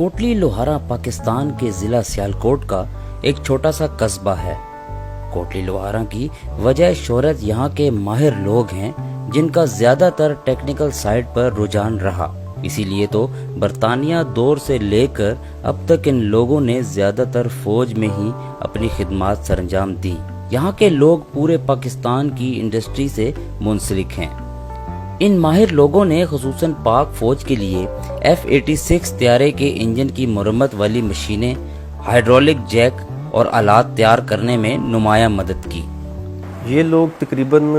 کوٹلی لوہارا پاکستان کے ضلع سیالکوٹ کا ایک چھوٹا سا قصبہ ہے۔ کوٹلی لوہارا کی وجہ شہرت یہاں کے ماہر لوگ ہیں جن کا زیادہ تر ٹیکنیکل سائٹ پر رجحان رہا۔ اسی لیے تو برطانیہ دور سے لے کر اب تک ان لوگوں نے زیادہ تر فوج میں ہی اپنی خدمات سرانجام دی۔ یہاں کے لوگ پورے پاکستان کی انڈسٹری سے منسلک ہیں۔ ان ماہر لوگوں نے خصوصاً پاک فوج کے لیے F-86 طیارے کے انجن کی مرمت والی مشینیں، ہائیڈرولک جیک اور آلات تیار کرنے میں نمایاں مدد کی۔ یہ لوگ تقریباً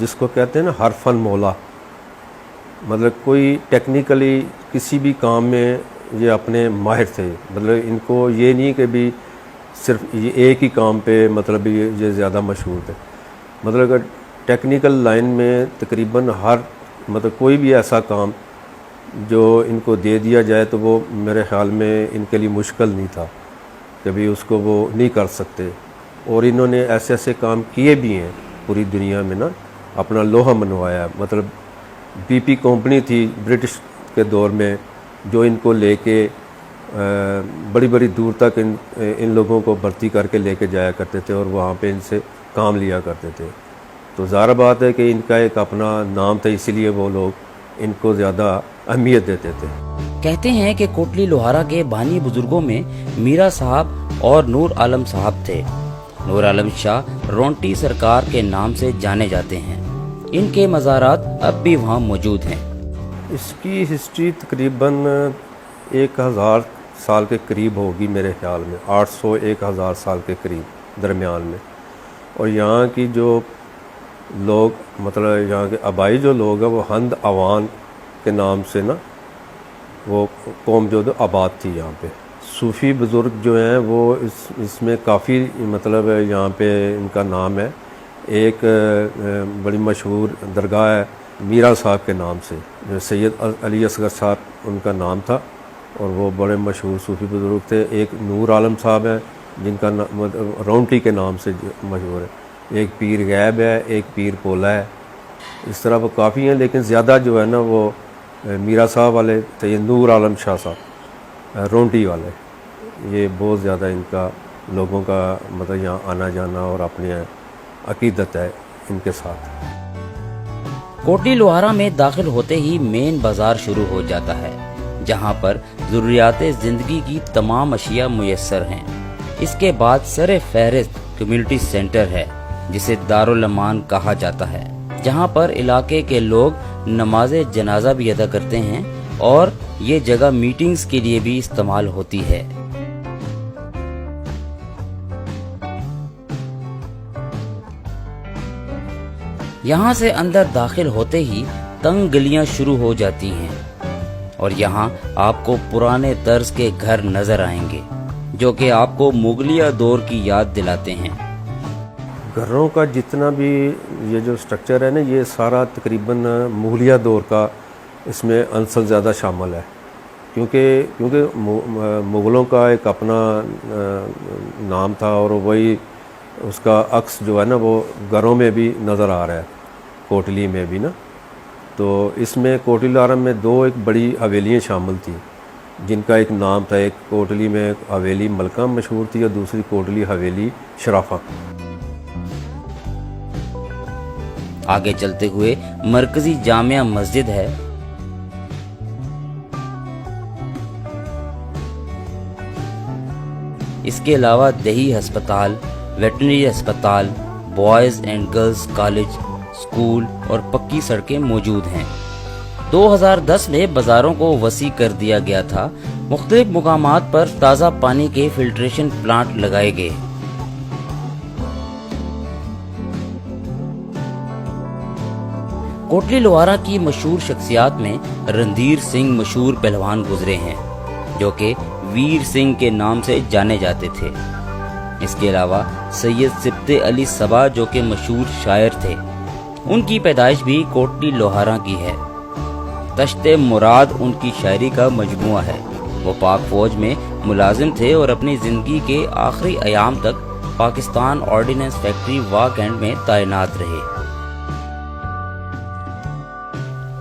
جس کو کہتے ہیں نا ہر فن مولا، مطلب کوئی ٹیکنیکلی کسی بھی کام میں یہ اپنے ماہر تھے۔ مطلب ان کو یہ نہیں کہ بھی صرف یہ ایک ہی کام پہ مطلب یہ زیادہ مشہور تھے۔ مطلب اگر ٹیکنیکل لائن میں تقریباً ہر مطلب کوئی بھی ایسا کام جو ان کو دے دیا جائے تو وہ میرے خیال میں ان کے لیے مشکل نہیں تھا کہ بھی اس کو وہ نہیں کر سکتے۔ اور انہوں نے ایسے ایسے کام کیے بھی ہیں پوری دنیا میں نا، اپنا لوہا منوایا۔ مطلب BP کمپنی تھی برٹش کے دور میں جو ان کو لے کے بڑی بڑی دور تک ان لوگوں کو بھرتی کر کے لے کے جایا کرتے تھے اور وہاں پہ ان سے کام لیا کرتے تھے۔ تو ظاہر بات ہے کہ ان کا ایک اپنا نام تھا، اسی لیے وہ لوگ ان کو زیادہ اہمیت دیتے تھے۔ کہتے ہیں کہ کوٹلی لوہارا کے بانی بزرگوں میں میرا صاحب اور نور عالم صاحب تھے۔ نور عالم شاہ رونٹی سرکار کے نام سے جانے جاتے ہیں۔ ان کے مزارات اب بھی وہاں موجود ہیں۔ اس کی ہسٹری تقریباً 1000 سال کے قریب ہوگی میرے خیال میں، 800-1000 سال کے قریب درمیان میں۔ اور یہاں کی جو لوگ مطلب یہاں کے آبائی جو لوگ ہیں وہ ہند عوان کے نام سے نا وہ قوم جو آباد تھی یہاں پہ۔ صوفی بزرگ جو ہیں وہ اس میں کافی مطلب یہاں پہ ان کا نام ہے۔ ایک بڑی مشہور درگاہ ہے میرا صاحب کے نام سے، جو سید علی اصغر صاحب ان کا نام تھا اور وہ بڑے مشہور صوفی بزرگ تھے۔ ایک نور عالم صاحب ہیں جن کا رونٹی کے نام سے مشہور ہے۔ ایک پیر غیب ہے، ایک پیر پولا ہے۔ اس طرح وہ کافی ہیں، لیکن زیادہ جو ہے نا وہ میرا صاحب والے تھے، یہ نور عالم شاہ صاحب رونٹی والے، یہ بہت زیادہ ان کا لوگوں کا مطلب یہاں آنا جانا اور اپنی عقیدت ہے ان کے ساتھ۔ کوٹلی لوہارا میں داخل ہوتے ہی مین بازار شروع ہو جاتا ہے جہاں پر ضروریات زندگی کی تمام اشیاء میسر ہیں۔ اس کے بعد سر فہرست کمیونٹی سینٹر ہے جسے دارالامان کہا جاتا ہے، جہاں پر علاقے کے لوگ نماز جنازہ بھی ادا کرتے ہیں اور یہ جگہ میٹنگز کے لیے بھی استعمال ہوتی ہے۔ یہاں سے اندر داخل ہوتے ہی تنگ گلیاں شروع ہو جاتی ہیں اور یہاں آپ کو پرانے طرز کے گھر نظر آئیں گے جو کہ آپ کو مغلیہ دور کی یاد دلاتے ہیں۔ گھروں کا جتنا بھی یہ جو سٹرکچر ہے نا یہ سارا تقریباً مغلیہ دور کا اس میں عنصر زیادہ شامل ہے، کیونکہ مغلوں کا ایک اپنا نام تھا اور وہی اس کا عکس جو ہے نا وہ گھروں میں بھی نظر آ رہا ہے، کوٹلی میں بھی نا۔ تو اس میں کوٹلی لوہارا میں ایک بڑی حویلیاں شامل تھیں جن کا ایک نام تھا۔ ایک کوٹلی میں حویلی ملکہ مشہور تھی اور دوسری کوٹلی حویلی شرافہ۔ آگے چلتے ہوئے مرکزی جامع مسجد ہے، اس کے علاوہ دیہی ہسپتال، ویٹرنری ہسپتال، boys and girls college, school اور پکی سڑکیں موجود ہیں۔ 2010 میں بازاروں کو وسیع کر دیا گیا تھا۔ مختلف مقامات پر تازہ پانی کے فلٹریشن پلانٹ لگائے گئے۔ کوٹلی لوہارا کی مشہور شخصیات میں رندھیر سنگھ مشہور پہلوان گزرے ہیں جو کہ ویر سنگھ کے نام سے جانے جاتے تھے۔ اس کے علاوہ سید سبتے علی صبا جو کہ مشہور شاعر تھے، ان کی پیدائش بھی کوٹلی لوہارا کی ہے۔ تشت مراد ان کی شاعری کا مجموعہ ہے۔ وہ پاک فوج میں ملازم تھے اور اپنی زندگی کے آخری ایام تک Pakistan ordnance factory walk and میں تعینات رہے۔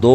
2